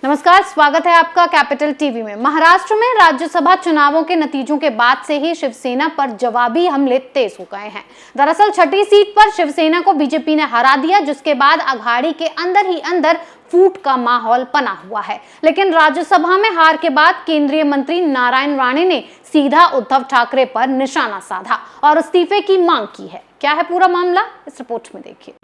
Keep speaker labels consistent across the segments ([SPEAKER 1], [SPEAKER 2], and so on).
[SPEAKER 1] नमस्कार, स्वागत है आपका कैपिटल टीवी में। महाराष्ट्र में राज्यसभा चुनावों के नतीजों के बाद से ही शिवसेना पर जवाबी हमले तेज हो गए हैं। दरअसल छठी सीट पर शिवसेना को बीजेपी ने हरा दिया, जिसके बाद अघाड़ी के अंदर ही अंदर फूट का माहौल बना हुआ है। लेकिन राज्यसभा में हार के बाद केंद्रीय मंत्री नारायण राणे ने सीधा उद्धव ठाकरे पर निशाना साधा और इस्तीफे की मांग की है। क्या है पूरा मामला, इस रिपोर्ट में देखिए।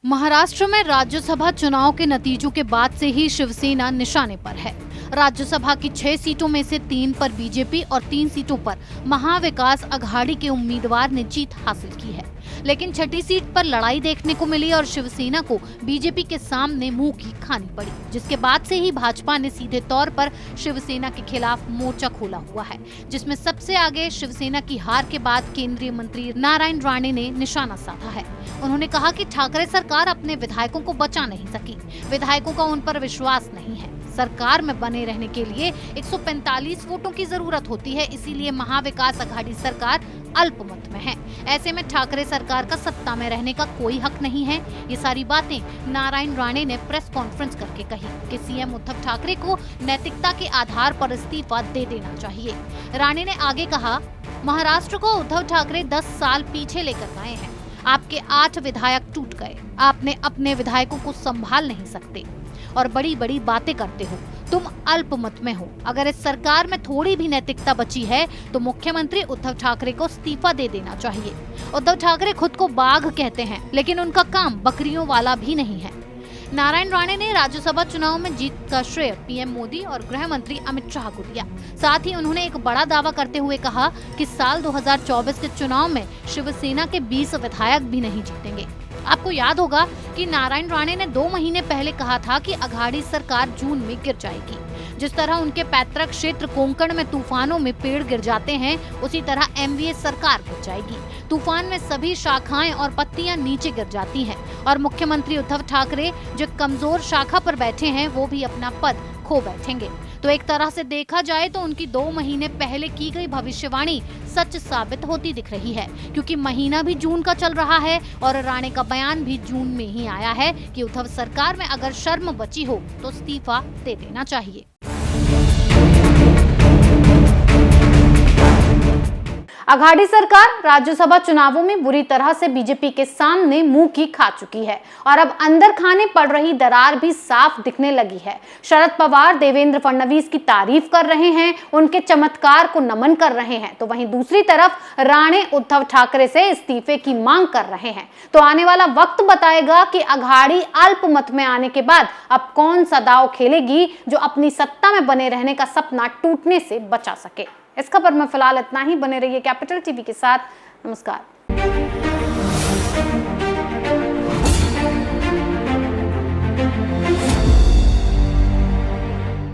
[SPEAKER 1] महाराष्ट्र में राज्यसभा चुनाव के नतीजों के बाद से ही शिवसेना निशाने पर है। राज्यसभा की 6 सीटों में से 3 पर बीजेपी और 3 सीटों पर महाविकास अघाड़ी के उम्मीदवार ने जीत हासिल की है। लेकिन छठी सीट पर लड़ाई देखने को मिली और शिवसेना को बीजेपी के सामने मुंह की खानी पड़ी, जिसके बाद से ही भाजपा ने सीधे तौर पर शिवसेना के खिलाफ मोर्चा खोला हुआ है, जिसमें सबसे आगे शिवसेना की हार के बाद केंद्रीय मंत्री नारायण राणे ने निशाना साधा है। उन्होंने कहा कि ठाकरे सरकार अपने विधायकों को बचा नहीं सकी, विधायकों का उन पर विश्वास नहीं है। सरकार में बने रहने के लिए 145 वोटों की जरूरत होती है, इसीलिए महाविकास अघाड़ी सरकार अल्पमत में है। ऐसे में ठाकरे सरकार का सत्ता में रहने का कोई हक नहीं है। ये सारी बातें नारायण राणे ने प्रेस कॉन्फ्रेंस करके कही कि सीएम उद्धव ठाकरे को नैतिकता के आधार पर इस्तीफा दे देना चाहिए। राणे ने आगे कहा, महाराष्ट्र को उद्धव ठाकरे 10 साल पीछे लेकर गए हैं। आपके 8 विधायक टूट गए, आपने अपने विधायकों को संभाल नहीं सकते और बड़ी बड़ी बातें करते हो। तुम अल्पमत में हो। अगर इस सरकार में थोड़ी भी नैतिकता बची है तो मुख्यमंत्री उद्धव ठाकरे को इस्तीफा दे देना चाहिए। उद्धव ठाकरे खुद को बाघ कहते हैं, लेकिन उनका काम बकरियों वाला भी नहीं है। नारायण राणे ने राज्यसभा चुनाव में जीत का श्रेय पीएम मोदी और गृह मंत्री अमित शाह को दिया। साथ ही उन्होंने एक बड़ा दावा करते हुए कहा कि साल 2024 के चुनाव में शिवसेना के 20 विधायक भी नहीं जीतेंगे। आपको याद होगा कि नारायण राणे ने 2 महीने पहले कहा था कि अघाड़ी सरकार जून में गिर जाएगी। जिस तरह उनके पैतृक क्षेत्र कोंकण में तूफानों में पेड़ गिर जाते हैं, उसी तरह एमवीए सरकार गिर जाएगी। तूफान में सभी शाखाएं और पत्तियां नीचे गिर जाती हैं और मुख्यमंत्री उद्धव ठाकरे जो कमजोर शाखा पर बैठे हैं, वो भी अपना पद खो बैठेंगे। तो एक तरह से देखा जाए तो उनकी 2 महीने पहले की गई भविष्यवाणी सच साबित होती दिख रही है, क्योंकि महीना भी जून का चल रहा है और राणे का बयान भी जून में ही आया है कि उद्धव सरकार में अगर शर्म बची हो तो इस्तीफा दे देना चाहिए। अघाड़ी सरकार राज्यसभा चुनावों में बुरी तरह से बीजेपी के सामने मुंह की खा चुकी है और अब अंदर खाने पड़ रही दरार भी साफ दिखने लगी है। शरद पवार देवेंद्र फडणवीस की तारीफ कर रहे हैं, उनके चमत्कार को नमन कर रहे हैं, तो वहीं दूसरी तरफ राणे उद्धव ठाकरे से इस्तीफे की मांग कर रहे हैं। तो आने वाला वक्त बताएगा कि अघाड़ी अल्पमत में आने के बाद अब कौन सा दांव खेलेगी जो अपनी सत्ता में बने रहने का सपना टूटने से बचा सके। इस खबर में फिलहाल इतना ही। बने रहिए कैपिटल टीवी के साथ। नमस्कार।